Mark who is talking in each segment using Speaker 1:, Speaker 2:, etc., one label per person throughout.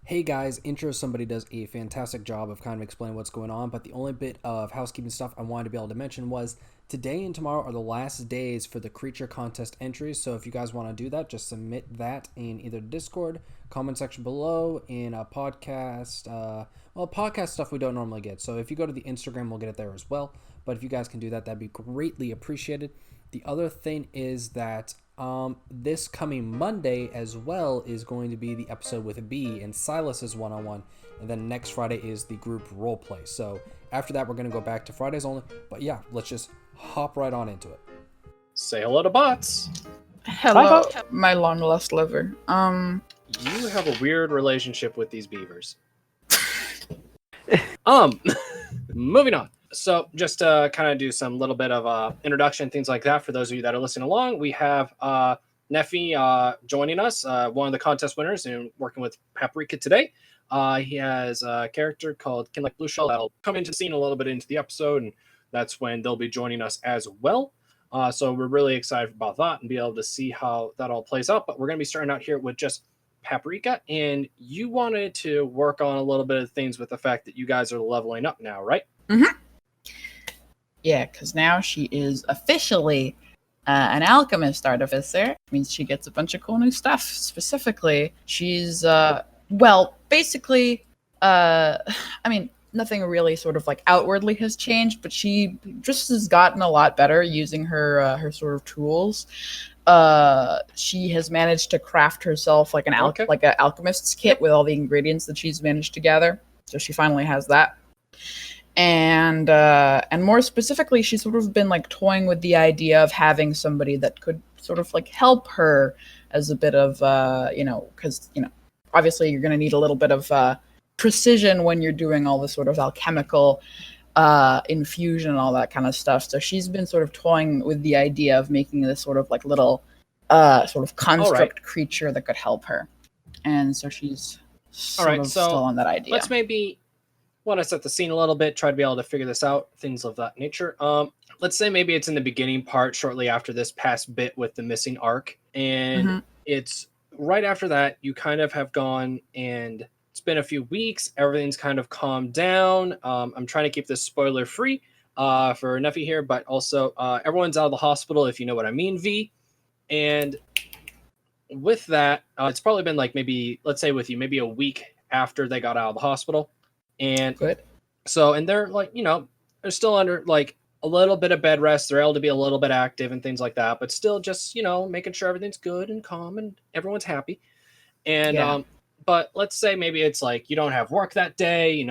Speaker 1: Hey guys, intro somebody does a fantastic job of kind of explaining what's going on, but the only bit of housekeeping stuff I wanted to be able to mention was today and tomorrow are the last days for the creature contest entries. So if you guys want to do that, just submit that in either Discord, comment section below, in a podcast. Podcast stuff we don't normally get. So if you go to the Instagram, we'll get it there as well. But if you guys can do that, that'd be greatly appreciated. The other thing is that this coming Monday as well is going to be the episode with B and Silus's one-on-one, and then next Friday is the group role play. So after that, we're going to go back to Fridays only. But yeah, let's just hop right on into it.
Speaker 2: Say hello to bots.
Speaker 3: Hello, my long lost lover.
Speaker 2: You have a weird relationship with these beavers. Moving on. So just to kind of do some little bit of introduction, things like that for those of you that are listening along, we have Neffy joining us, one of the contest winners and working with Paprika today. He has a character called Blueshell that'll come into the scene a little bit into the episode, and that's when they'll be joining us as well. So we're really excited about that and be able to see how that all plays out. But we're going to be starting out here with just Paprika, and you wanted to work on a little bit of things with the fact that you guys are leveling up now, right?
Speaker 3: Mm-hmm. Yeah, because now she is officially an alchemist artificer. It means she gets a bunch of cool new stuff. Specifically, she's, nothing really sort of like outwardly has changed, but she just has gotten a lot better using her sort of tools. She has managed to craft herself like an alchemist's kit with all the ingredients that she's managed to gather. So she finally has that. And more specifically, she's sort of been like toying with the idea of having somebody that could sort of like help her as a bit of, because, obviously you're going to need a little bit of precision when you're doing all this sort of alchemical infusion and all that kind of stuff. So she's been sort of toying with the idea of making this sort of like little sort of construct creature that could help her. And so she's still on that idea.
Speaker 2: Let's maybe want to set the scene a little bit, try to be able to figure this out, things of that nature. Let's say maybe it's in the beginning part, shortly after this past bit with the missing arc, and it's right after that you kind of have gone, and it's been a few weeks, everything's kind of calmed down. I'm trying to keep this spoiler free for Neffy here, but also everyone's out of the hospital, if you know what I mean, V. And with that, it's probably been like maybe, let's say with you, maybe a week after they got out of the hospital. And
Speaker 3: good.
Speaker 2: So, and they're like, they're still under like a little bit of bed rest. They're able to be a little bit active and things like that, but still just, making sure everything's good and calm and everyone's happy. And, but let's say maybe it's like you don't have work that day,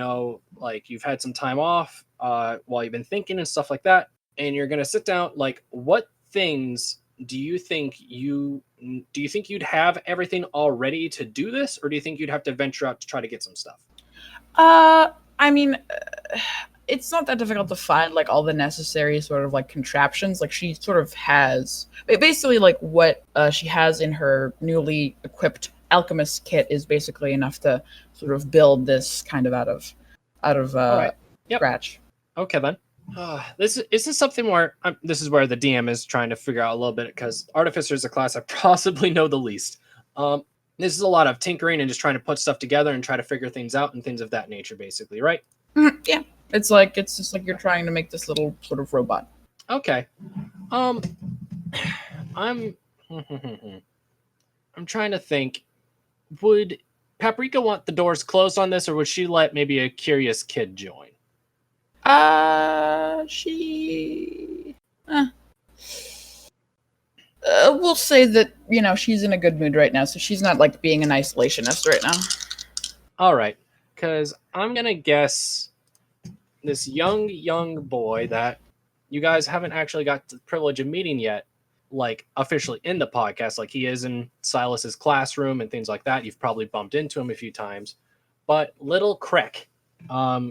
Speaker 2: like you've had some time off while you've been thinking and stuff like that. And you're going to sit down, like, what things do you think you'd have everything all ready to do this? Or do you think you'd have to venture out to try to get some stuff?
Speaker 3: It's not that difficult to find like all the necessary sort of like contraptions. Like she sort of has basically like what she has in her newly equipped alchemist kit is basically enough to sort of build this kind of out of scratch.
Speaker 2: Okay then. This is something where this is where the DM is trying to figure out a little bit, because artificer is a class I possibly know the least. This is a lot of tinkering and just trying to put stuff together and try to figure things out and things of that nature, basically, right?
Speaker 3: Yeah. It's just like you're trying to make this little sort of robot.
Speaker 2: Okay. I'm trying to think. Would Paprika want the doors closed on this, or would she let maybe a curious kid join?
Speaker 3: We'll say that, she's in a good mood right now, so she's not like being an isolationist right now.
Speaker 2: All right, because I'm going to guess this young boy that you guys haven't actually got the privilege of meeting yet, like officially in the podcast, like he is in Silus's classroom and things like that. You've probably bumped into him a few times, but little Krek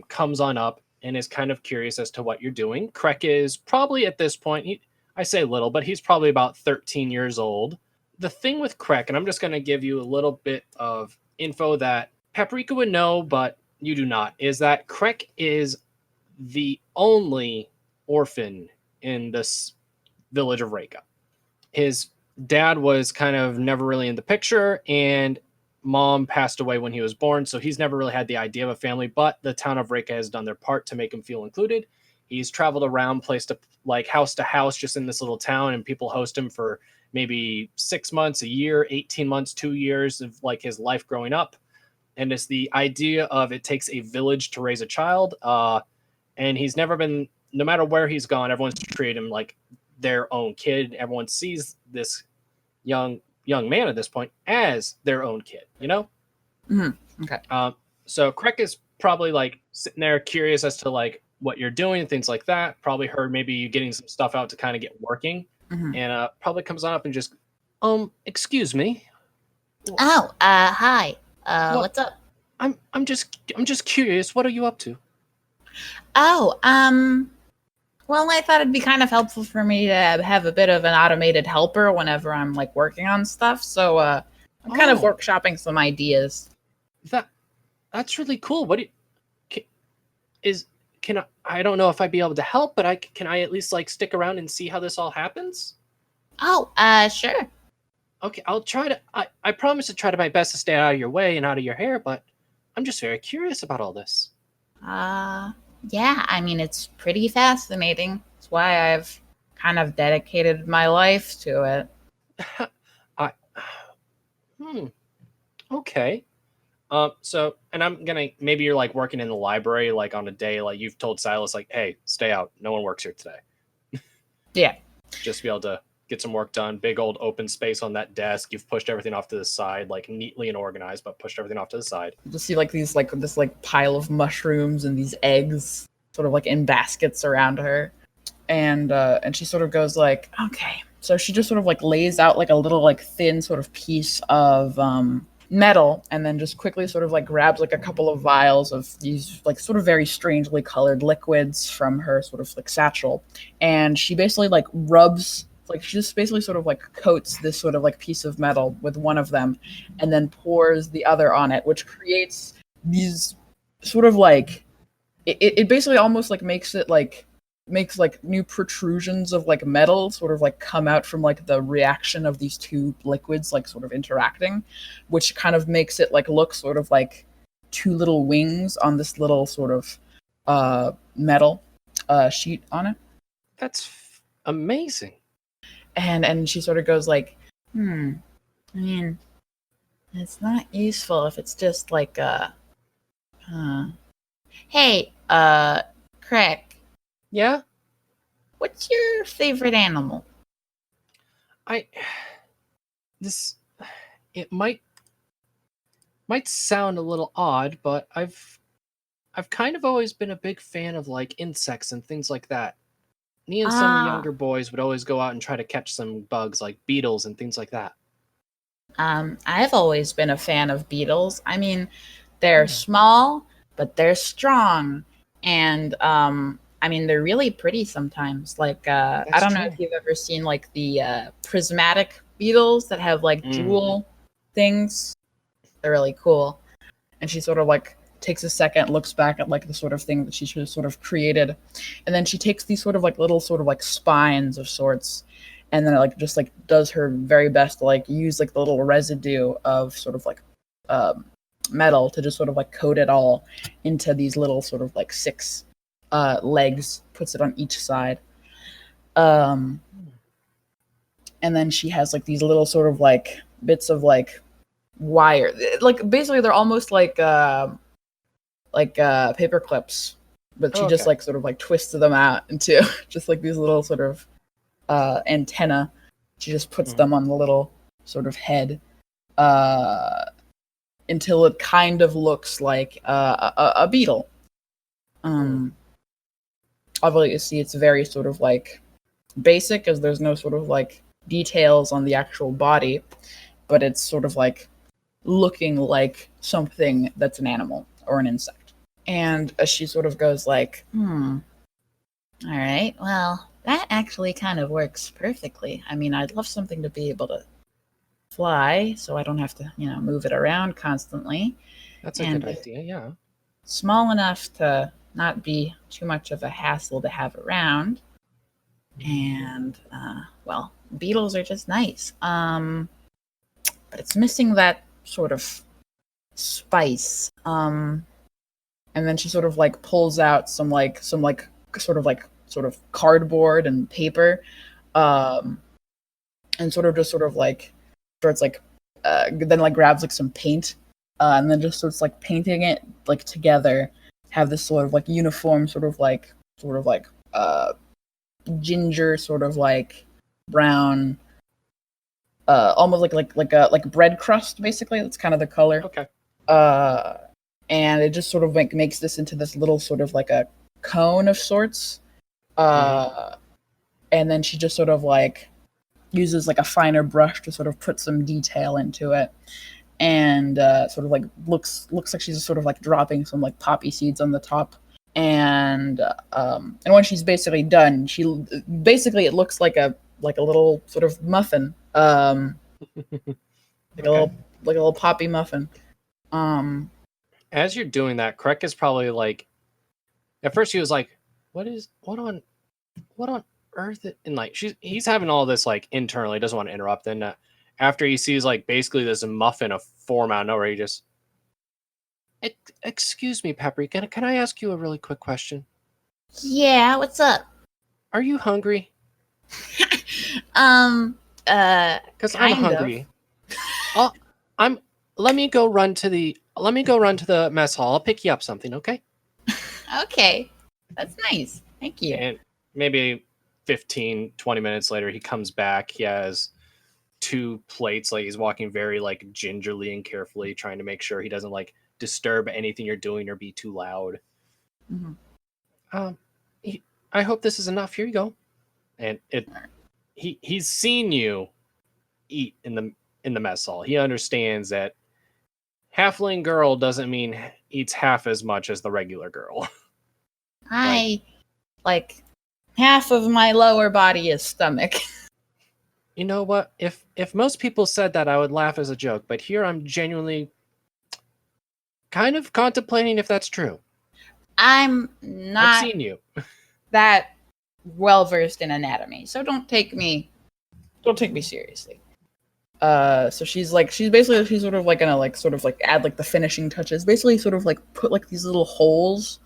Speaker 2: comes on up and is kind of curious as to what you're doing. Krek is probably at this point, I say little, but he's probably about 13 years old. The thing with Krek, and I'm just going to give you a little bit of info that Paprika would know, but you do not, is that Krek is the only orphan in this village of Reka. His dad was kind of never really in the picture, and mom passed away when he was born, so he's never really had the idea of a family, but the town of Reka has done their part to make him feel included. He's traveled around place to like house to house just in this little town, and people host him for maybe 6 months, a year, 18 months, 2 years of like his life growing up. And it's the idea of it takes a village to raise a child. And he's never been, no matter where he's gone, everyone's treated him like their own kid. Everyone sees this young man at this point as their own kid, you know?
Speaker 3: Mm-hmm. Okay.
Speaker 2: So Krek is probably like sitting there curious as to like what you're doing and things like that. Probably heard maybe you getting some stuff out to kind of get working.
Speaker 3: Mm-hmm.
Speaker 2: And probably comes on up and just, excuse me.
Speaker 4: Oh, hi. What's up?
Speaker 2: I'm just curious. What are you up to?
Speaker 4: Oh, well, I thought it'd be kind of helpful for me to have a bit of an automated helper whenever I'm like working on stuff. So, I'm kind of workshopping some ideas.
Speaker 2: That's really cool. What do you, I don't know if I'd be able to help, but can I at least like stick around and see how this all happens?
Speaker 4: Oh, sure.
Speaker 2: Okay, I'll try to. I promise to try to my best to stay out of your way and out of your hair, but I'm just very curious about all this.
Speaker 4: Yeah, I mean, it's pretty fascinating. That's why I've kind of dedicated my life to it.
Speaker 2: Okay. So, and I'm gonna, maybe you're like working in the library, like on a day, like you've told Silus, like, hey, stay out. No one works here today.
Speaker 3: Yeah.
Speaker 2: Just to be able to get some work done. Big old open space on that desk. You've pushed everything off to the side, like neatly and organized, but pushed everything off to the side.
Speaker 3: You just see like these like this like pile of mushrooms and these eggs sort of like in baskets around her. And she sort of goes like, okay. So she just sort of like lays out like a little like thin sort of piece of metal, and then just quickly sort of like grabs like a couple of vials of these like sort of very strangely colored liquids from her sort of like satchel. And she basically like rubs, like she just basically sort of like coats this sort of like piece of metal with one of them and then pours the other on it, which creates these sort of like, it basically almost like makes like new protrusions of like metal sort of like come out from like the reaction of these two liquids like sort of interacting, which kind of makes it like look sort of like two little wings on this little sort of metal sheet on it.
Speaker 2: That's amazing.
Speaker 3: And she sort of goes like,
Speaker 4: I mean, it's not useful if it's just like Hey, Craig.
Speaker 2: Yeah?
Speaker 4: What's your favorite animal?
Speaker 2: It might sound a little odd, but I've kind of always been a big fan of like insects and things like that. Me and some younger boys would always go out and try to catch some bugs like beetles and things like that.
Speaker 4: I've always been a fan of beetles. I mean, they're small, but they're strong. And I mean, they're really pretty sometimes. Like, I don't know if you've ever seen like the prismatic beetles that have like jewel things. They're really cool. And she sort of like takes a second, looks back at like the sort of thing that she should have sort of created. And then she takes these sort of like little sort of like spines of sorts. And then it like just like does her very best to like use like the little residue of sort of like metal to just sort of like coat it all into these little sort of like 6 legs, puts it on each side. And then she has like these little sort of like bits of like wire, like basically they're almost like paper clips, but she just like sort of like twists them out into just like these little sort of antenna. She just puts them on the little sort of head until it kind of looks like a beetle. Obviously it's very sort of like basic, as there's no sort of like details on the actual body, but it's sort of like looking like something that's an animal or an insect. And as she sort of goes like, all right, well, that actually kind of works perfectly. I mean, I'd love something to be able to fly so I don't have to, move it around constantly.
Speaker 2: That's a good idea, yeah.
Speaker 4: Small enough to not be too much of a hassle to have around. And, well, beetles are just nice. But it's missing that sort of
Speaker 3: spice. And then she sort of like pulls out some sort of cardboard and paper, and starts like then like grabs like some paint, and then just starts like painting it like together. Have this sort of like uniform sort of like ginger sort of like brown, almost like bread crust basically. That's kind of the color.
Speaker 2: Okay.
Speaker 3: And it just sort of like makes this into this little sort of like a cone of sorts. And then she just sort of like uses like a finer brush to sort of put some detail into it, and sort of like looks like she's sort of like dropping some like poppy seeds on the top. And when she's basically done, it looks like a little sort of muffin, like a little poppy muffin.
Speaker 2: As you're doing that, Krek is probably like, at first he was like, what on earth? And like he's having all this like internally, doesn't want to interrupt. Then after he sees like basically this muffin of form out of nowhere, he just, excuse me, Paprika, can I ask you a really quick question?
Speaker 4: Yeah, what's up?
Speaker 2: Are you hungry? Because I'm hungry. Let me go run to the mess hall. I'll pick you up something, okay?
Speaker 4: Okay. That's nice. Thank you.
Speaker 2: And maybe 15, 20 minutes later, he comes back. He has 2 plates. Like he's walking very like gingerly and carefully, trying to make sure he doesn't like disturb anything you're doing or be too loud.
Speaker 3: Mm-hmm.
Speaker 2: I hope this is enough. Here you go. And he's seen you eat in the mess hall. He understands that halfling girl doesn't mean eats half as much as the regular girl.
Speaker 4: Like half of my lower body is stomach.
Speaker 2: You know what? If most people said that, I would laugh as a joke. But here I'm genuinely kind of contemplating if that's true.
Speaker 4: I'm not
Speaker 2: I've seen you.
Speaker 4: that well versed in anatomy, so don't take me seriously.
Speaker 3: So she's sort of like gonna like sort of like add like the finishing touches. Basically, sort of like put like these little holes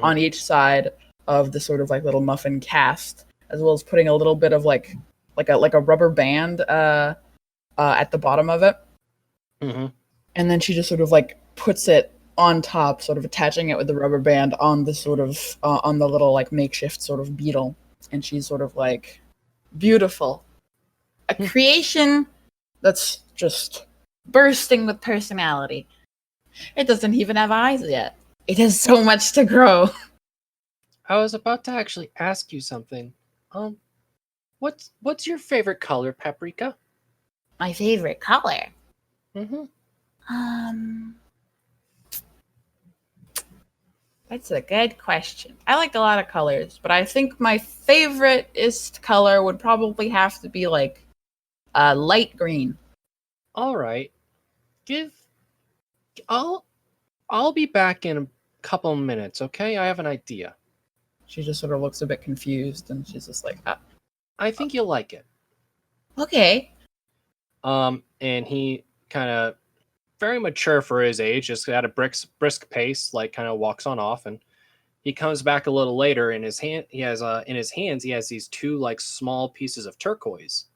Speaker 3: on each side of the sort of like little muffin cast, as well as putting a little bit of like a rubber band at the bottom of it. And then she just sort of like puts it on top, sort of attaching it with the rubber band on the sort of on the little like makeshift sort of beetle. And she's sort of like, beautiful,
Speaker 4: a creation
Speaker 3: that's just
Speaker 4: bursting with personality. It doesn't even have eyes yet.
Speaker 3: It has so much to grow.
Speaker 2: I was about to actually ask you something. What's your favorite color, Paprika?
Speaker 4: My favorite color? That's a good question. I like a lot of colors, but I think my favoriteest color would probably have to be like light green.
Speaker 2: All right. I'll be back in a couple minutes, okay? I have an idea.
Speaker 3: She just sort of looks a bit confused, and she's just like,
Speaker 2: I think you'll like it.
Speaker 4: Okay.
Speaker 2: And he kind of, very mature for his age, just at a brisk pace, like kind of walks on off, and he comes back a little later. In his hands he has these 2 like small pieces of turquoise.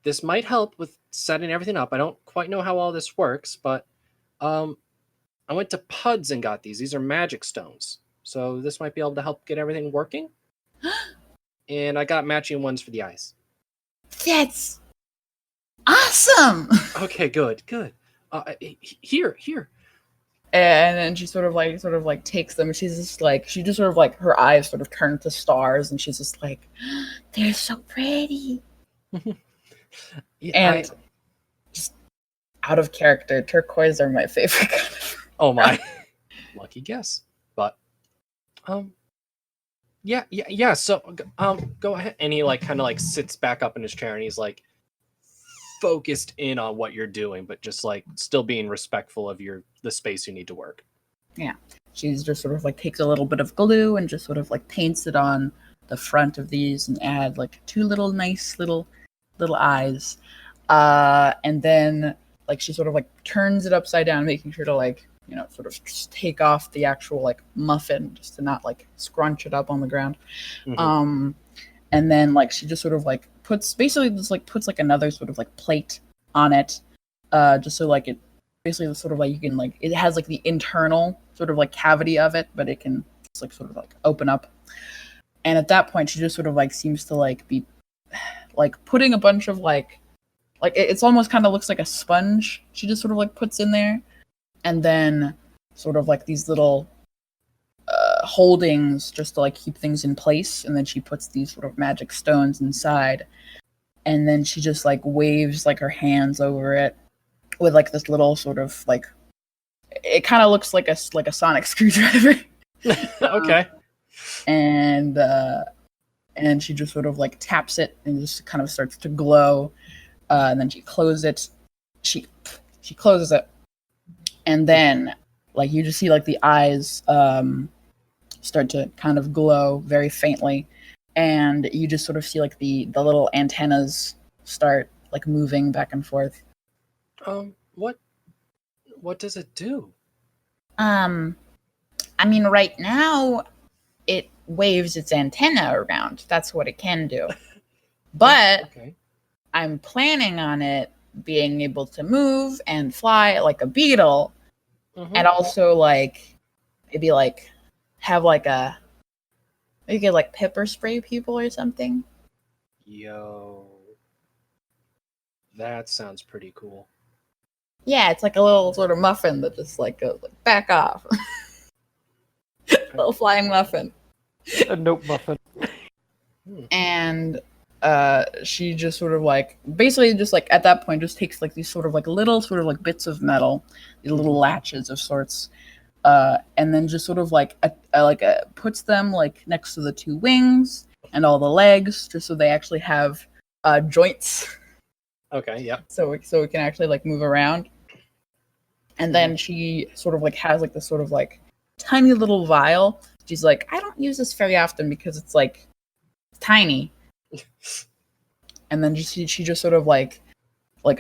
Speaker 2: This might help with setting everything up. I don't quite know how all this works, but I went to Puds and got these. These are magic stones, so this might be able to help get everything working. And I got matching ones for the eyes.
Speaker 4: That's awesome.
Speaker 2: Okay, good. Here.
Speaker 3: And then she sort of like takes them. She's just like, she just sort of like, her eyes sort of turn to stars, and she's just like,
Speaker 4: they're so pretty.
Speaker 3: And just out of character, turquoise are my favorite color.
Speaker 2: Oh my. Lucky guess. But yeah, so go ahead. And he like kind of like sits back up in his chair, and he's like focused in on what you're doing, but just like still being respectful of the space you need to work.
Speaker 3: Yeah. She's just sort of like takes a little bit of glue and just sort of like paints it on the front of these and add like 2 little nice little eyes. And then like she sort of like turns it upside down, making sure to like, sort of just take off the actual like muffin just to not like scrunch it up on the ground.
Speaker 2: Mhm.
Speaker 3: And then like she just sort of like puts like another sort of like plate on it, just so like it basically sort of like you can like it has like the internal sort of like cavity of it, but it can just like sort of like open up. And at that point, she just sort of like seems to like be like putting a bunch of like it's almost kind of looks like a sponge. She just sort of like puts in there, and then sort of like these little holdings just to like keep things in place. And then she puts these sort of magic stones inside, and then she just like waves like her hands over it with like this little sort of like it kind of looks like a sonic screwdriver.
Speaker 2: Okay.
Speaker 3: And she just sort of like taps it and just kind of starts to glow. And then she closes it. She closes it, and then like you just see like the eyes start to kind of glow very faintly, and you just sort of see like the little antennas start like moving back and forth.
Speaker 2: What does it do?
Speaker 4: I mean, right now it waves its antenna around. That's what it can do. But
Speaker 2: Okay.
Speaker 4: I'm planning on it being able to move and fly like a beetle, and also like maybe like have like you could like pepper spray people or something.
Speaker 2: Yo, that sounds pretty cool.
Speaker 3: Yeah, it's like a little sort of muffin that just like goes like back off. Little flying muffin.
Speaker 1: A note muffin.
Speaker 3: And she just sort of like basically just like at that point just takes like these sort of like little sort of like bits of metal, these little latches of sorts, and then just sort of like puts them like next to the two wings and all the legs, just so they actually have joints.
Speaker 2: Okay. Yep.
Speaker 3: So it can actually like move around. And then she sort of like has like this sort of like tiny little vial. She's like, I don't use this very often because it's like tiny. And then she just sort of like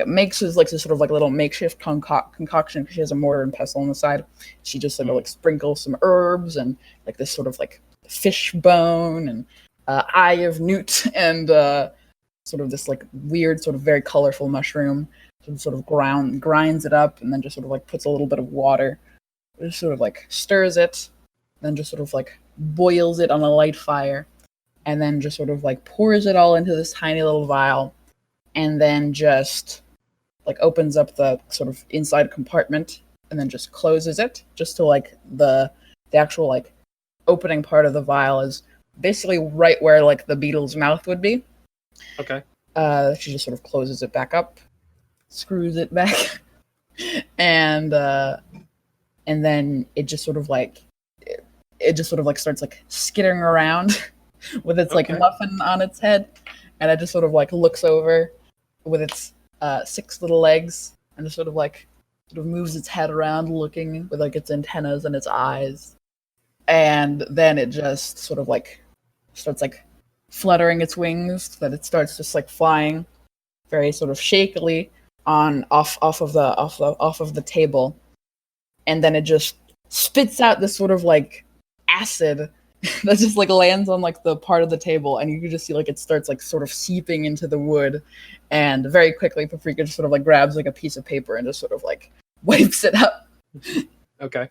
Speaker 3: makes this like this sort of like little makeshift concoction because she has a mortar and pestle on the side. She just sort of like sprinkles some herbs and like this sort of like fish bone and eye of newt and sort of this like weird sort of very colorful mushroom. Sort of grinds it up and then just sort of like puts a little bit of water, just sort of like stirs it, then just sort of like boils it on a light fire, and then just sort of like pours it all into this tiny little vial, and then just like opens up the sort of inside compartment and then just closes it, just to like the actual like opening part of the vial is basically right where like the beetle's mouth would be.
Speaker 2: Okay.
Speaker 3: She just sort of closes it back up, screws it back, and then it just sort of like starts like skittering around with its like muffin on its head, and it just sort of like looks over with its 6 little legs and just sort of moves its head around looking with like its antennas and its eyes, and then it just sort of like starts like fluttering its wings so that it starts just like flying very sort of shakily off of the table, and then it just spits out this sort of like acid that just like lands on like the part of the table, and you can just see like it starts like sort of seeping into the wood, and very quickly Paprika just sort of like grabs like a piece of paper and just sort of like wipes it up.
Speaker 2: Okay.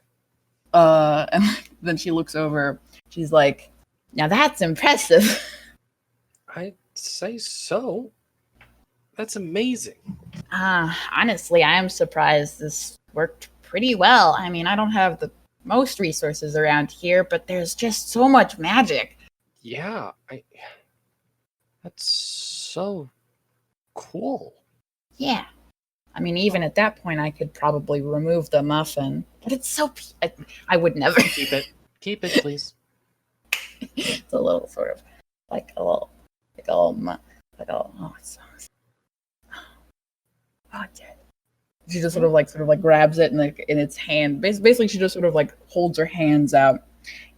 Speaker 3: And then she looks over. She's like, "Now that's impressive."
Speaker 2: I'd say so. That's amazing.
Speaker 4: Honestly, I am surprised this worked pretty well. I mean, I don't have the most resources around here, but there's just so much magic.
Speaker 2: Yeah, that's so cool.
Speaker 4: Yeah. I mean, even at that point, I could probably remove the muffin, but it's so... I would never.
Speaker 2: Keep it, please.
Speaker 3: It's a little sort of oh, it's so... Oh, yeah. She just sort of like grabs it and like in its hand. Basically, she just sort of like holds her hands out,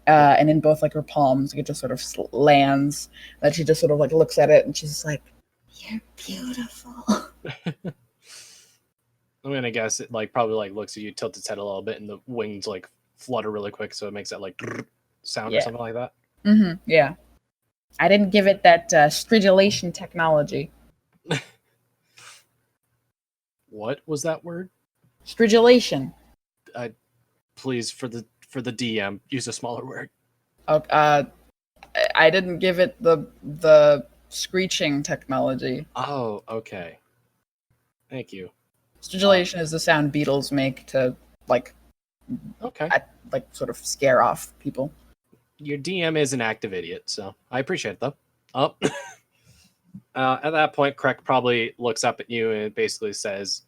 Speaker 3: and in both like her palms, it just sort of lands. Then she just sort of like looks at it and she's like, "You're beautiful."
Speaker 2: I'm gonna guess it like probably like looks at you, tilts its head a little bit, and the wings like flutter really quick, so it makes that like sound or something like that.
Speaker 3: Yeah. I didn't give it that stridulation technology.
Speaker 2: What was that word?
Speaker 3: Stridulation.
Speaker 2: Please, for the DM, use a smaller word.
Speaker 3: I didn't give it the screeching technology.
Speaker 2: Oh, okay. Thank you.
Speaker 3: Stridulation is the sound beetles make to like sort of scare off people.
Speaker 2: Your DM is an active idiot, so I appreciate it though. Oh. At that point, Craig probably looks up at you and basically says,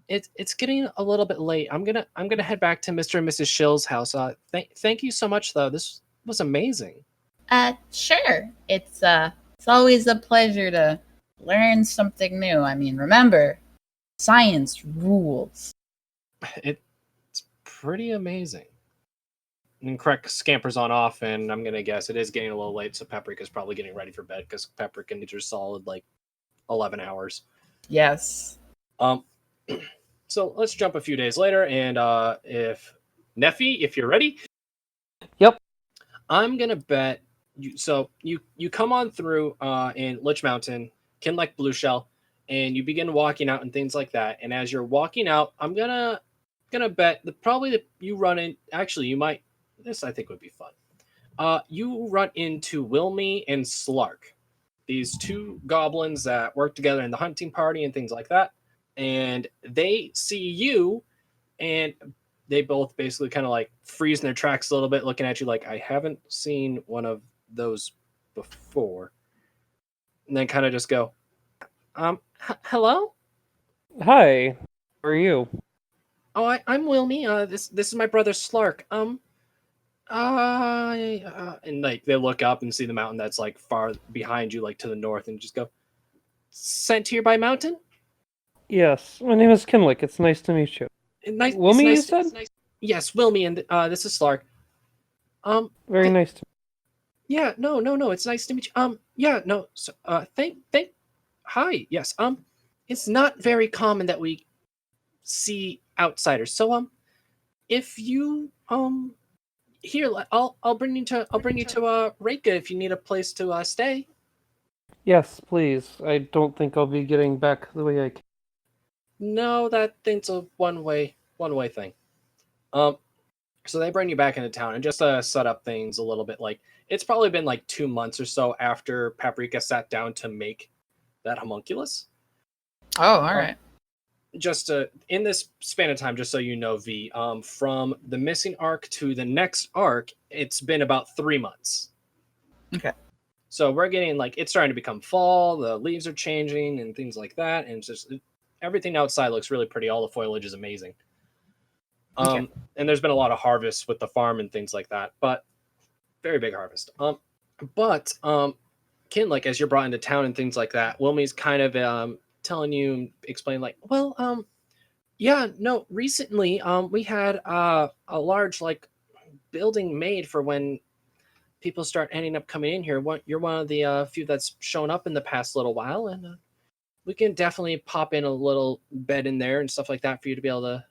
Speaker 2: "It's getting a little bit late. I'm gonna head back to Mr. and Mrs. Shill's house. Thank you so much, though. This was amazing."
Speaker 4: Sure. It's always a pleasure to learn something new. I mean, remember, science rules.
Speaker 2: It's pretty amazing. And Craig scampers on off, and I'm gonna guess it is getting a little late, so Paprika's probably getting ready for bed because Paprika needs her solid like 11 hours.
Speaker 3: Yes.
Speaker 2: So let's jump a few days later, and if Neffy, if you're ready.
Speaker 1: Yep.
Speaker 2: I'm gonna bet you. So you come on through in Lich Mountain, Kinlek Blueshell, and you begin walking out and things like that. And as you're walking out, I'm gonna bet that you run in. Actually, you might. This I think would be fun. You run into Wilmy and Slark, these two goblins that work together in the hunting party and things like that. And they see you, and they both basically kind of like freeze in their tracks a little bit, looking at you like, I haven't seen one of those before. And then kind of just go, hello?
Speaker 5: Hi, how are you?
Speaker 2: Oh, I'm Wilmy. This is my brother Slark. And like they look up and see the mountain that's like far behind you, like to the north, and just go, sent here by mountain?
Speaker 5: Yes, my name is Kinlick. It's nice to meet you. Wilmy, you said?
Speaker 2: Yes, Wilmy, and this is Slark.
Speaker 5: Very nice to meet
Speaker 2: you. Yeah, no, it's nice to meet you. Yeah, no, so, hi, yes, it's not very common that we see outsiders, so, if you, here, I'll bring you to Reka if you need a place to, stay.
Speaker 5: Yes, please. I don't think I'll be getting back the way I came.
Speaker 2: No, that thing's a one-way thing. So they bring you back into town and just set up things a little bit. Like it's probably been like 2 months or so after Paprika sat down to make that homunculus.
Speaker 3: Oh, all right.
Speaker 2: Just in this span of time, just so you know, V, from the missing arc to the next arc, it's been about 3 months.
Speaker 3: Okay.
Speaker 2: So we're getting like it's starting to become fall. The leaves are changing and things like that, and it's just everything outside looks really pretty. All the foliage is amazing. And there's been a lot of harvests with the farm and things like that, but very big harvest. Kin, like as you're brought into town and things like that, Wilmy's kind of telling you, explain like, well, yeah, no, recently we had a large like building made for when people start ending up coming in here. You're one of the few that's shown up in the past little while, and we can definitely pop in a little bed in there and stuff like that for you to be able to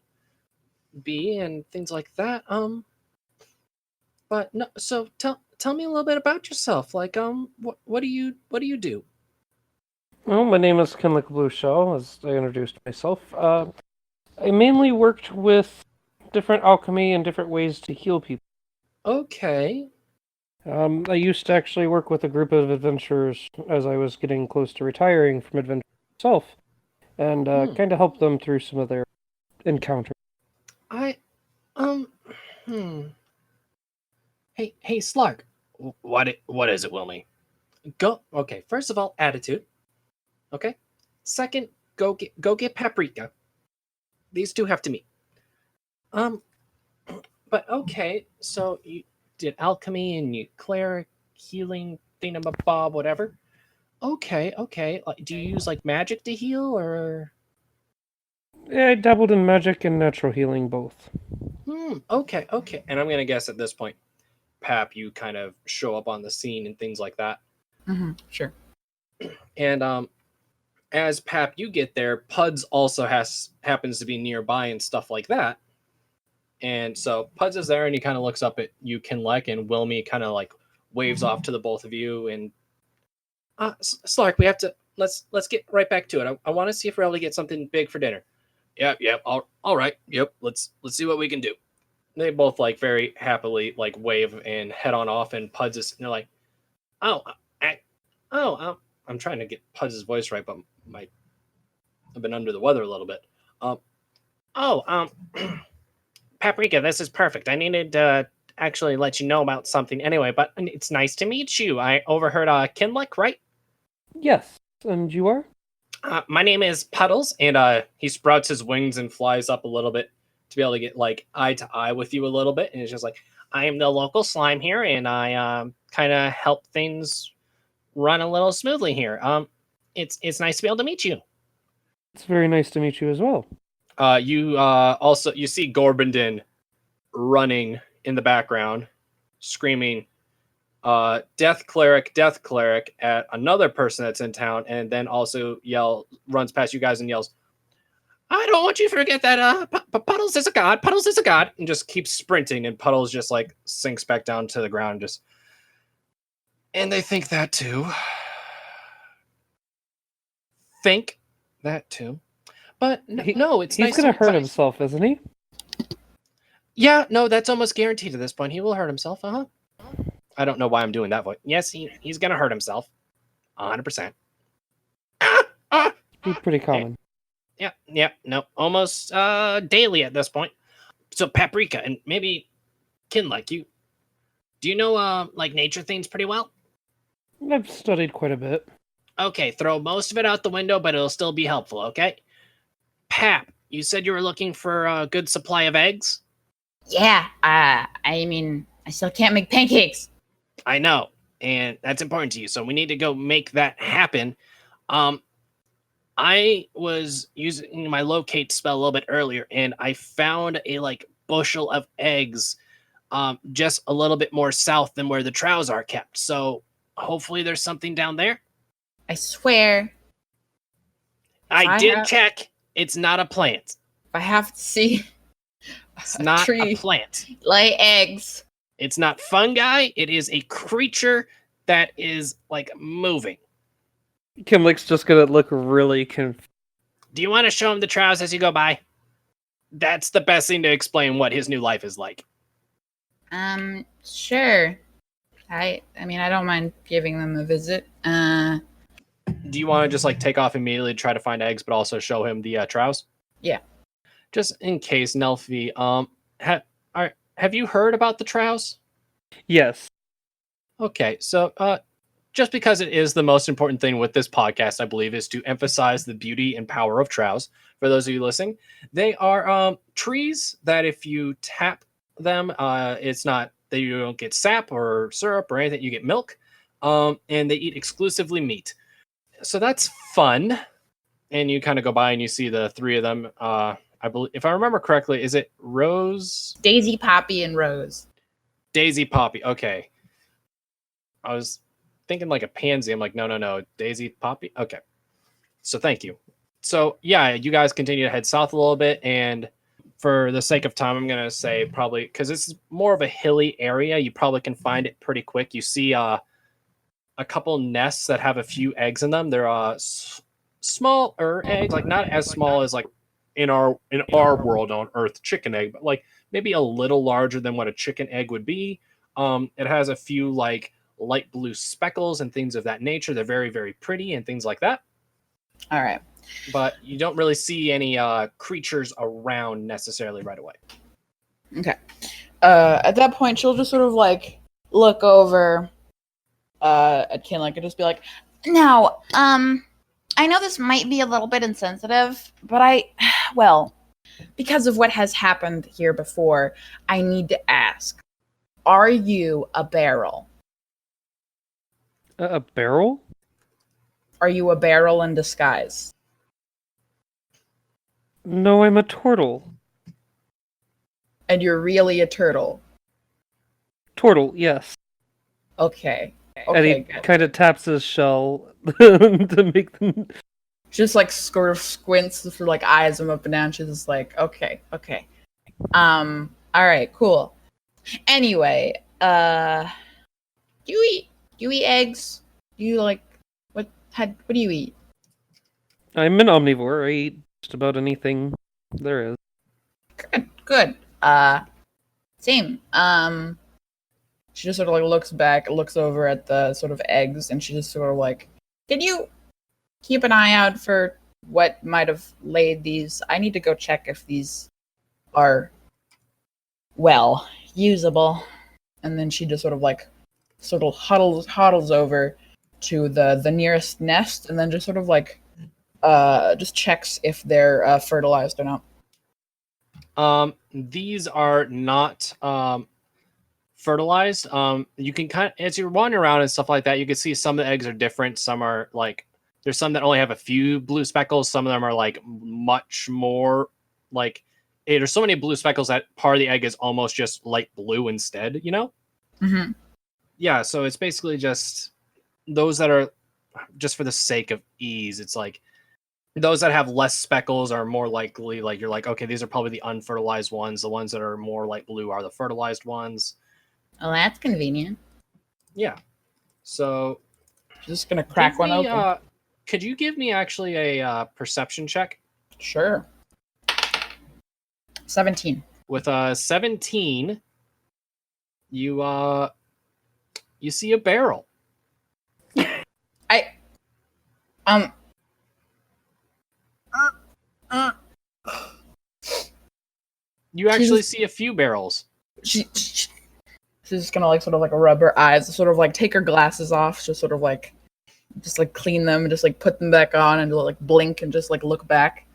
Speaker 2: be and things like that. But no, so tell me a little bit about yourself. Like, what do you do?
Speaker 5: Well, my name is Kinlick Blueshell, as I introduced myself. I mainly worked with different alchemy and different ways to heal people.
Speaker 2: Okay.
Speaker 5: I used to actually work with a group of adventurers as I was getting close to retiring from adventure myself, and kind of help them through some of their encounters.
Speaker 2: Hey, Slark. What is it, Wilmy? Go. Okay. First of all, attitude. Okay. Second, go get Paprika. These two have to meet. But okay. So you did alchemy and you cleric, healing, thingamabob, whatever. Okay. Do you use like magic to heal or?
Speaker 5: Yeah, I dabbled in magic and natural healing both.
Speaker 2: Okay. And I'm gonna guess at this point, Pap, you kind of show up on the scene and things like that.
Speaker 3: Sure.
Speaker 2: And as Pap, you get there, Puds also happens to be nearby and stuff like that. And so Puds is there, and he kind of looks up at you, Kinlek, and Wilmy kind of like waves off to the both of you. And Slark, we have to let's get right back to it. I want to see if we're able to get something big for dinner. Yep. All right. Yep. Let's see what we can do. They both like very happily like wave and head on off. And Puds is, they're like, I'm trying to get Puds' voice right, but I've been under the weather a little bit. Paprika, this is perfect. I needed to actually let you know about something anyway, but it's nice to meet you. I overheard Kinlek, right?
Speaker 5: Yes, and you are?
Speaker 2: My name is Puddles, and he sprouts his wings and flies up a little bit to be able to get like eye to eye with you a little bit. And it's just like, I am the local slime here, and I kind of help things run a little smoothly here. It's nice to be able to meet you.
Speaker 5: It's very nice to meet you as well.
Speaker 2: You also see Gorbindin running in the background, screaming, death cleric at another person that's in town, and then also runs past you guys and yells, I don't want you to forget that Puddles is a god, and just keeps sprinting, and Puddles just like sinks back down to the ground, and they think that too. But no, it's nice.
Speaker 5: He's gonna hurt himself, isn't he?
Speaker 2: Yeah, no, that's almost guaranteed at this point. He will hurt himself, I don't know why I'm doing that voice. Yes, he's gonna hurt himself. 100%.
Speaker 5: He's pretty common.
Speaker 2: Yeah, no, almost daily at this point. So Paprika, and maybe Kinlek, do you know like nature things pretty well?
Speaker 5: I've studied quite a bit.
Speaker 2: Okay, throw most of it out the window, but it'll still be helpful, okay? Pap, you said you were looking for a good supply of eggs?
Speaker 4: Yeah, I mean, I still can't make pancakes.
Speaker 2: I know, and that's important to you, so we need to go make that happen. I was using my locate spell a little bit earlier, and I found a like bushel of eggs just a little bit more south than where the troughs are kept. So hopefully there's something down there.
Speaker 4: I swear.
Speaker 2: I did check. It's not a plant.
Speaker 4: If I have to see
Speaker 2: it's not a plant.
Speaker 4: Lay eggs.
Speaker 2: It's not fungi. It is a creature that is like moving.
Speaker 5: Kinlick's just gonna look really confused.
Speaker 2: Do you want to show him the troughs as you go by? That's the best thing to explain what his new life is like.
Speaker 4: Sure. I mean, I don't mind giving them a visit.
Speaker 2: Do you want to just like take off immediately to try to find eggs, but also show him the troughs?
Speaker 4: Yeah.
Speaker 2: Just in case, Nelfi, have you heard about the troughs?
Speaker 5: Yes.
Speaker 2: Okay, so just because it is the most important thing with this podcast, I believe, is to emphasize the beauty and power of troughs. For those of you listening, they are trees that if you tap them, it's not that you don't get sap or syrup or anything. You get milk, and they eat exclusively meat. So that's fun. And you kind of go by and you see the three of them. I believe, if I remember correctly, is it Rose?
Speaker 4: Daisy, Poppy, and Rose.
Speaker 2: Daisy, Poppy. Okay. I was thinking like a pansy. I'm like, no. Daisy, Poppy. Okay. So thank you. So yeah, you guys continue to head south a little bit. And for the sake of time, I'm going to say probably, because this is more of a hilly area, you probably can find it pretty quick. You see a couple nests that have a few eggs in them. They're smaller eggs, like not as small as like in our world on Earth chicken egg, but like maybe a little larger than what a chicken egg would be. It has a few like light blue speckles and things of that nature. They're very, very pretty and things like that.
Speaker 4: All right.
Speaker 2: But you don't really see any creatures around necessarily right away.
Speaker 3: Okay. At that point, she'll just sort of like look over at Kinlek and just be like,
Speaker 4: Now, I know this might be a little bit insensitive, but because of what has happened here before, I need to ask, are you a barrel?
Speaker 5: A barrel?
Speaker 4: Are you a barrel in disguise?
Speaker 5: No, I'm a turtle.
Speaker 3: and you're really a turtle.
Speaker 5: Turtle, yes.
Speaker 3: Okay.
Speaker 5: And he kind of taps his shell to make them.
Speaker 3: just like sort of squints for like eyes them up and down. She's just like, okay. All right, cool. Anyway, do you eat eggs? Do you like what do you eat?
Speaker 5: I'm an omnivore. I eat just about anything there is.
Speaker 3: Good. Same. She just sort of like looks over at the sort of eggs, and she just sort of like, can you keep an eye out for what might have laid these? I need to go check if these are, well, usable. And then she just sort of huddles over to the nearest nest, and then just sort of like just checks if they're fertilized or not.
Speaker 2: These are not fertilized. You can kind of, as you're wandering around and stuff like that, you can see some of the eggs are different. Some are like, there's some that only have a few blue speckles. Some of them are like much more like, there's so many blue speckles that part of the egg is almost just light blue instead, you know?
Speaker 3: Mm-hmm.
Speaker 2: Yeah, so it's basically just those that are, just for the sake of ease, it's like those that have less speckles are more likely, like you're like, okay, these are probably the unfertilized ones. The ones that are more light blue are the fertilized ones.
Speaker 4: Oh, that's convenient.
Speaker 2: Yeah. So
Speaker 3: Just gonna crack one open.
Speaker 2: Could you give me actually a perception check?
Speaker 3: Sure. 17.
Speaker 2: With a 17, you see a barrel. You actually see a few barrels.
Speaker 3: She's just gonna like sort of like rub her eyes, sort of like take her glasses off, just sort of like just like clean them and just like put them back on and like blink and just like look back.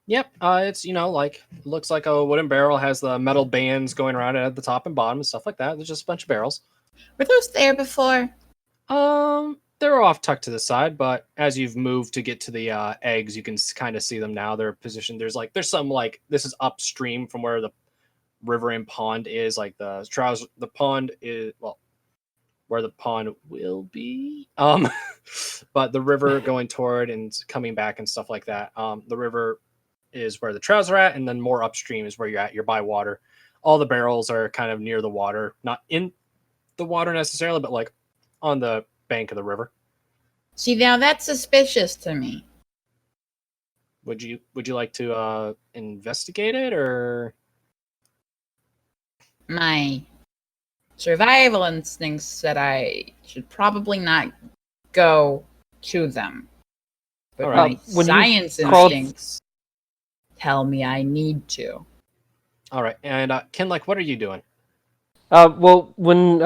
Speaker 2: Yep, it's like looks like a wooden barrel, has the metal bands going around it at the top and bottom and stuff like that. There's just a bunch of barrels.
Speaker 4: Were those there before?
Speaker 2: They're off tucked to the side, but as you've moved to get to the eggs, you can kind of see them now. They're positioned. There's some like, this is upstream from where the river and pond is. Like the pond is, well, where the pond will be. But the river going toward and coming back and stuff like that. The river is where the troughs are at, and then more upstream is where you're at. You're by water. All the barrels are kind of near the water, not in the water necessarily, but like on the bank of the river.
Speaker 4: See, now that's suspicious to me.
Speaker 2: Would you like to investigate it, or
Speaker 4: My survival instincts said I should probably not go to them, but
Speaker 2: right.
Speaker 4: my science instincts tell me I need to.
Speaker 2: All right, and Ken, like, what are you doing?
Speaker 5: Well, when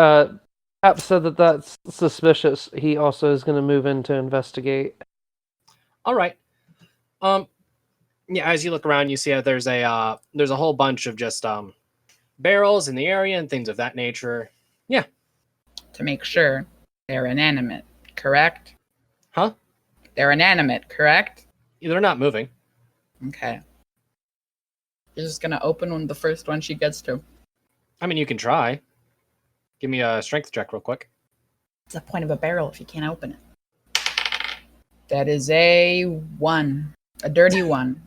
Speaker 5: Hap said that that's suspicious, he also is going to move in to investigate.
Speaker 2: All right. Yeah, as you look around, you see that there's a whole bunch of just barrels in the area and things of that nature. Yeah.
Speaker 3: To make sure they're inanimate, correct?
Speaker 2: Huh?
Speaker 3: They're inanimate, correct?
Speaker 2: They're not moving.
Speaker 3: Okay. She's just gonna open the first one she gets to.
Speaker 2: I mean, you can try. Give me a strength check real quick.
Speaker 3: What's the point of a barrel if you can't open it? That is a 1. A dirty 1.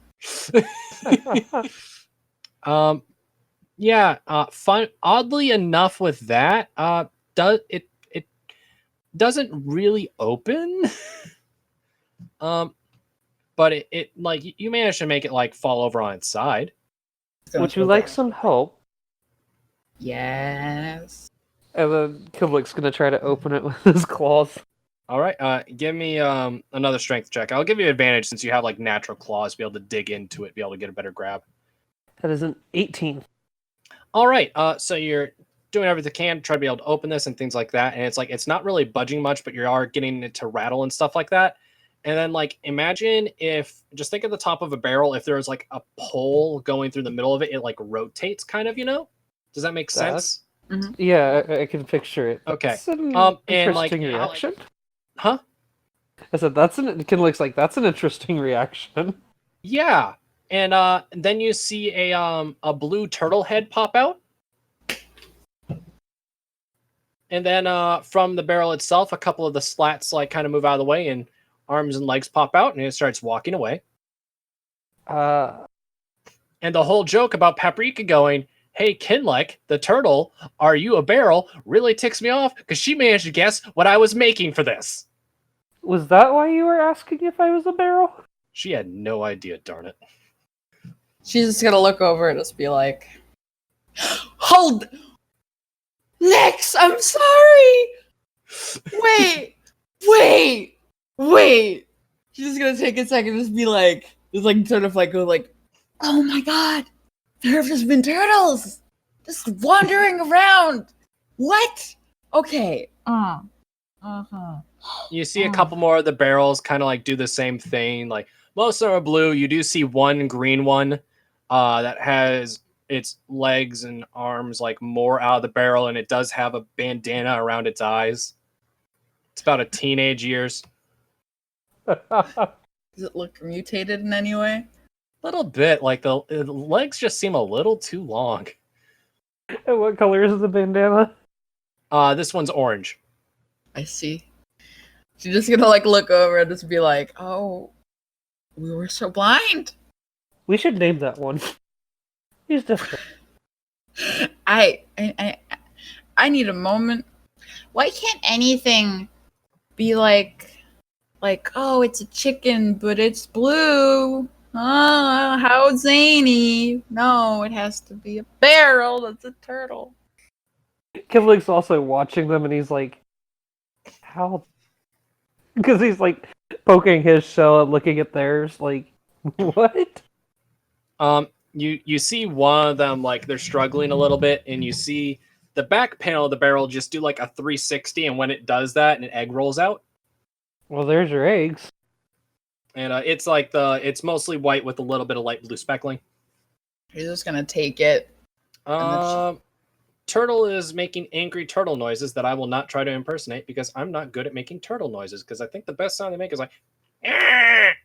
Speaker 2: Yeah, fun. Oddly enough with that, it doesn't really open. But it like, you managed to make it like fall over on its side.
Speaker 5: Would you like some help?
Speaker 3: Yes.
Speaker 5: And then Kublik's going to try to open it with his claws.
Speaker 2: All right, give me another strength check. I'll give you advantage since you have like natural claws to be able to dig into it, be able to get a better grab.
Speaker 5: That is an 18.
Speaker 2: All right, so you're doing everything you can to try to be able to open this and things like that, and it's like it's not really budging much, but you are getting it to rattle and stuff like that. And then like, imagine just think at the top of a barrel, if there was like a pole going through the middle of it, it like rotates kind of, you know? Does that make sense?
Speaker 3: Mm-hmm.
Speaker 5: Yeah, I can picture it.
Speaker 2: Okay.
Speaker 5: That's an
Speaker 2: and like,
Speaker 5: interesting reaction.
Speaker 2: Huh?
Speaker 5: I said Kinlick's like, that's an interesting reaction.
Speaker 2: Yeah. And then you see a blue turtle head pop out. And then from the barrel itself, a couple of the slats like kind of move out of the way and arms and legs pop out, and it starts walking away.
Speaker 5: Uh,
Speaker 2: And the whole joke about Paprika going, "Hey, Kinlek, the turtle, are you a barrel?" really ticks me off because she managed to guess what I was making for this.
Speaker 5: was that why you were asking if I was a barrel?
Speaker 2: She had no idea, darn it.
Speaker 3: She's just gonna look over and just be like, "Hold, Lex, I'm sorry. Wait. She's just gonna take a second and just be like, sort of like go like, oh my god, there have just been turtles just wandering around. What? Okay.
Speaker 2: You see a couple more of the barrels kind of like do the same thing. Like most of them are blue. You do see one green one that has its legs and arms like more out of the barrel, and it does have a bandana around its eyes. It's about a teenage years.
Speaker 3: Does it look mutated in any way?
Speaker 2: A little bit. Like the legs just seem a little too long.
Speaker 5: And what color is the bandana?
Speaker 2: This one's orange.
Speaker 3: I see. She's just gonna like look over and just be like, oh, we were so blind.
Speaker 5: We should name that one. He's different.
Speaker 3: I need a moment.
Speaker 4: Why can't anything be like, oh, it's a chicken, but it's blue? Oh, how zany. No, it has to be a barrel that's a turtle.
Speaker 5: Kivlik's also watching them, and he's like, how? Because he's like poking his shell and looking at theirs, like, what?
Speaker 2: You see one of them like they're struggling a little bit, and you see the back panel of the barrel just do like a 360, and when it does that, an egg rolls out.
Speaker 5: Well, there's your eggs.
Speaker 2: And it's like it's mostly white with a little bit of light blue speckling.
Speaker 3: You're just gonna take it.
Speaker 2: Turtle is making angry turtle noises that I will not try to impersonate because I'm not good at making turtle noises. Because I think the best sound they make is like, I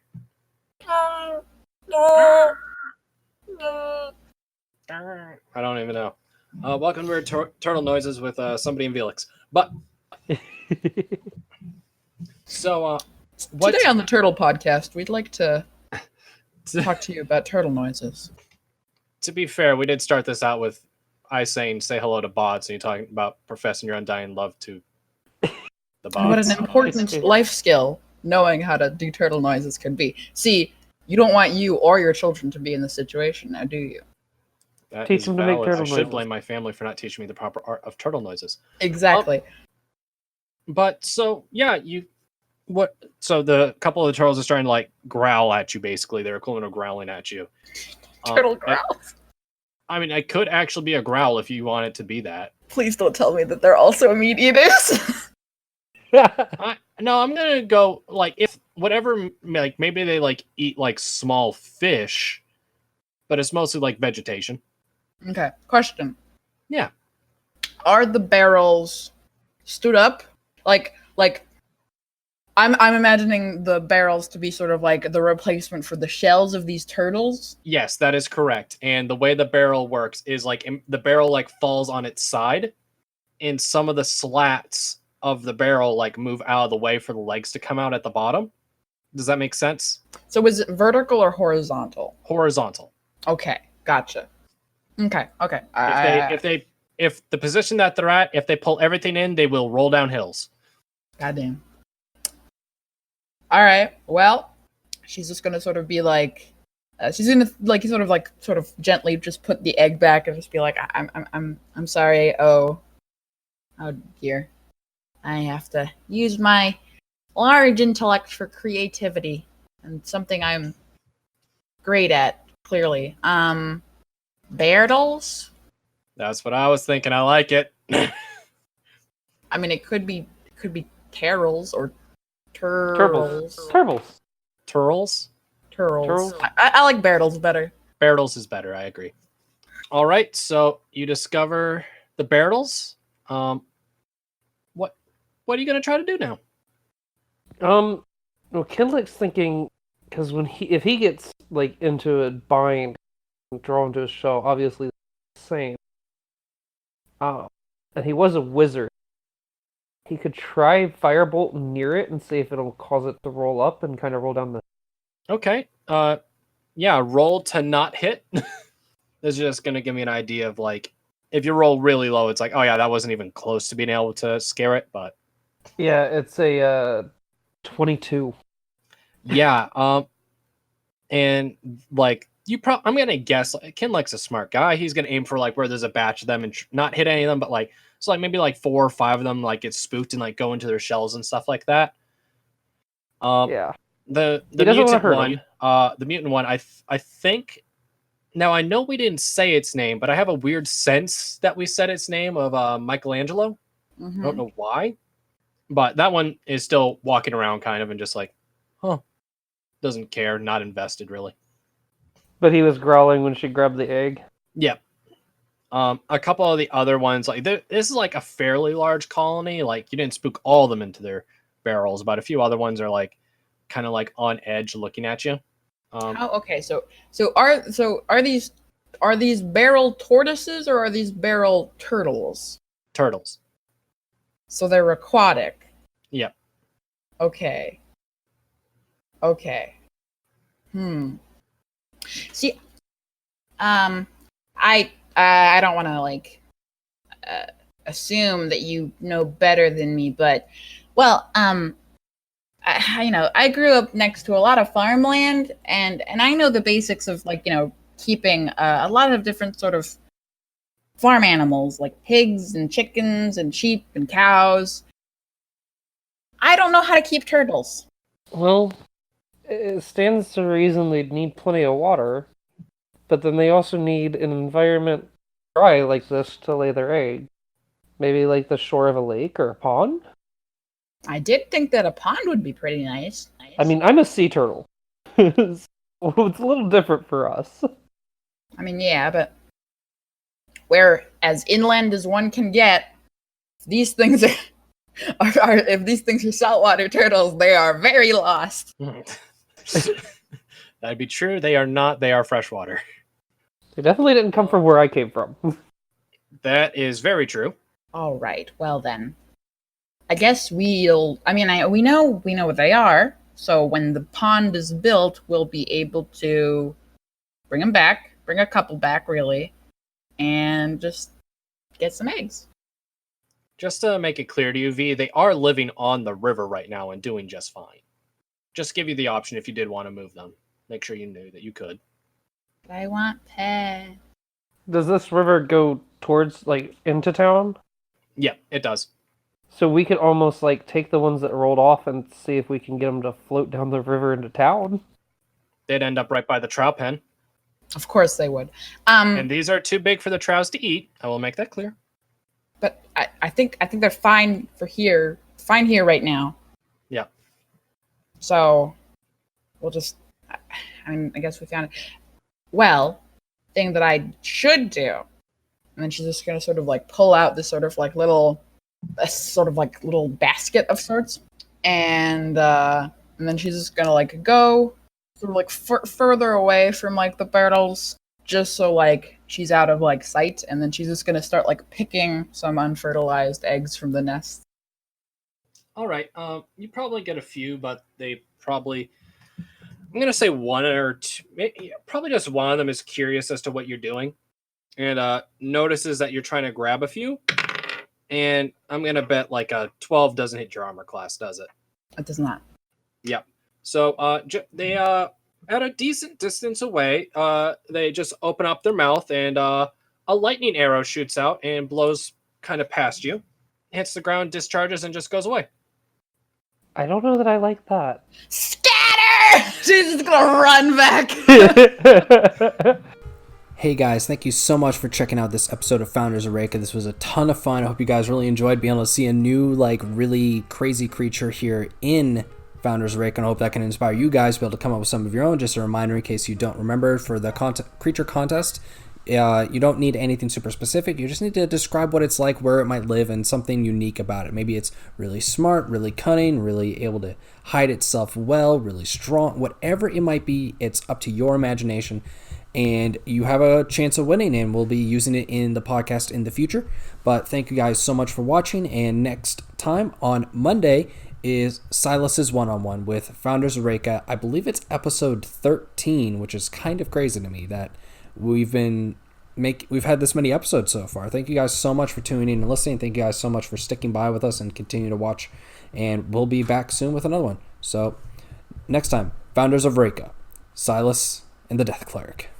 Speaker 2: don't even know. Welcome to turtle noises with somebody in Felix. But so
Speaker 3: Today on the Turtle Podcast, we'd like to talk to you about turtle noises.
Speaker 2: To be fair, we did start this out with I saying say hello to bots, and you're talking about professing your undying love to the bots.
Speaker 3: What an important life skill knowing how to do turtle noises can be. See, you don't want you or your children to be in this situation, now do you?
Speaker 5: Teach them to make turtle noises.
Speaker 2: I should blame my family for not teaching me the proper art of turtle noises.
Speaker 3: Exactly.
Speaker 2: But so yeah, so the couple of the turtles are starting to like growl at you. Basically, they're equivalent of growling at you.
Speaker 3: Turtle growls.
Speaker 2: I mean, it could actually be a growl if you want it to be that.
Speaker 3: Please don't tell me that they're also meat eaters.
Speaker 2: No, I'm gonna go like if whatever, like maybe they like eat like small fish, but it's mostly like vegetation.
Speaker 3: Okay. Question.
Speaker 2: Yeah.
Speaker 3: Are the barrels stood up? Like I'm imagining the barrels to be sort of like the replacement for the shells of these turtles.
Speaker 2: Yes, that is correct. And the way the barrel works is like the barrel like falls on its side, and some of the slats of the barrel like move out of the way for the legs to come out at the bottom. Does that make sense?
Speaker 3: So is it vertical or horizontal?
Speaker 2: Horizontal.
Speaker 3: Okay, gotcha. Okay.
Speaker 2: If the position that they're at, if they pull everything in, they will roll down hills.
Speaker 3: Goddamn. All right. Well, she's just gonna sort of be like, she's gonna like sort of gently just put the egg back and just be like, I'm sorry. Oh dear. I have to use my large intellect for creativity and something I'm great at. Clearly, Beetles.
Speaker 2: That's what I was thinking. I like it.
Speaker 3: I mean, it could be Terrels or
Speaker 5: Turtles.
Speaker 2: Turtles.
Speaker 3: I like Beetles better.
Speaker 2: Beetles is better. I agree. All right. So you discover the Beetles. What are you gonna try to do now?
Speaker 5: Well, Kindlick's thinking because if he gets like into a bind and drawn to a shell, obviously it's the same. And he was a wizard. he could try Firebolt near it and see if it'll cause it to roll up and kind of roll down the...
Speaker 2: Okay. Yeah, roll to not hit. This is just going to give me an idea of, like, if you roll really low, it's like, oh yeah, that wasn't even close to being able to scare it, but...
Speaker 5: Yeah, it's a 22.
Speaker 2: Yeah, and, like, I'm going to guess, like, Kinlake's a smart guy. He's going to aim for, like, where there's a batch of them and not hit any of them, but, like, so, like, maybe, like, 4 or 5 of them, like, get spooked and, like, go into their shells and stuff like that.
Speaker 5: Yeah.
Speaker 2: The mutant one, I think... Now, I know we didn't say its name, but I have a weird sense that we said its name of Michelangelo.
Speaker 3: Mm-hmm.
Speaker 2: I don't know why. But that one is still walking around kind of and just like, huh. Doesn't care, not invested, really.
Speaker 5: But he was growling when she grabbed the egg.
Speaker 2: Yep. A couple of the other ones, like this is like a fairly large colony. Like you didn't spook all of them into their barrels, but a few other ones are like kind of like on edge looking at you.
Speaker 3: Okay. So are these barrel tortoises or are these barrel turtles?
Speaker 2: Turtles.
Speaker 3: So they're aquatic.
Speaker 2: Yep.
Speaker 3: Okay. See, I don't want to like assume that you know better than me, but well, I grew up next to a lot of farmland, and I know the basics of like keeping a lot of different sort of farm animals like pigs and chickens and sheep and cows. I don't know how to keep turtles.
Speaker 5: Well, it stands to reason they'd need plenty of water, but then they also need an environment dry like this to lay their egg. Maybe like the shore of a lake or a pond?
Speaker 3: I did think that a pond would be pretty nice.
Speaker 5: I mean, I'm a sea turtle. It's a little different for us.
Speaker 3: I mean, yeah, but where as inland as one can get, these things are if these things are saltwater turtles, they are very lost.
Speaker 2: That'd be true. They are not. They are freshwater.
Speaker 5: They definitely didn't come from where I came from.
Speaker 2: That is very true.
Speaker 3: All right. Well then, I guess we'll. I mean, we know what they are. So when the pond is built, we'll be able to bring them back. Bring a couple back, really, and just get some eggs.
Speaker 2: Just to make it clear to you, V, they are living on the river right now and doing just fine. Just give you the option if you did want to move them. Make sure you knew that you could.
Speaker 3: I want pets.
Speaker 5: Does this river go towards, like, into town?
Speaker 2: Yeah, it does.
Speaker 5: So we could almost, like, take the ones that rolled off and see if we can get them to float down the river into town.
Speaker 2: They'd end up right by the trout pen.
Speaker 3: Of course they would.
Speaker 2: And these are too big for the trouts to eat. I will make that clear.
Speaker 3: But I think they're fine for here. Fine here right now.
Speaker 2: Yeah.
Speaker 3: So we'll just. I mean, I guess we found it. Well, thing that I should do, and then she's just gonna sort of like pull out this sort of like little basket of sorts, and then she's just gonna like go sort of like further away from like the barrels, just so like she's out of like sight, and then she's just gonna start like picking some unfertilized eggs from the nest.
Speaker 2: All right. You probably get a few, but they probably. I'm gonna say one or two. Probably just one of them is curious as to what you're doing, and notices that you're trying to grab a few. And I'm gonna bet like a 12 doesn't hit your armor class, does it?
Speaker 3: It does not.
Speaker 2: Yep. So they at a decent distance away, they just open up their mouth and a lightning arrow shoots out and blows kind of past you, hits the ground, discharges, and just goes away.
Speaker 5: I don't know that I like that.
Speaker 3: Scatter! She's just gonna run back.
Speaker 1: Hey guys, thank you so much for checking out this episode of Founders of Reka. This was a ton of fun. I hope you guys really enjoyed being able to see a new, like, really crazy creature here in Founders of Reka, and I hope that can inspire you guys to be able to come up with some of your own. Just a reminder in case you don't remember, for the creature contest, you don't need anything super specific. You just need to describe what it's like, where it might live, and something unique about it. Maybe it's really smart, really cunning, really able to hide itself well, really strong, whatever it might be. It's up to your imagination. and you have a chance of winning, and we'll be using it in the podcast in the future. But thank you guys so much for watching, and next time on Monday is Silas's one-on-one with Founders of Reka. I believe it's episode 13, which is kind of crazy to me that we've had this many episodes so far. Thank you guys so much for tuning in and listening. Thank you guys so much for sticking by with us and continue to watch. And we'll be back soon with another one. So next time, Founders of Reka, Silus and the Death Cleric.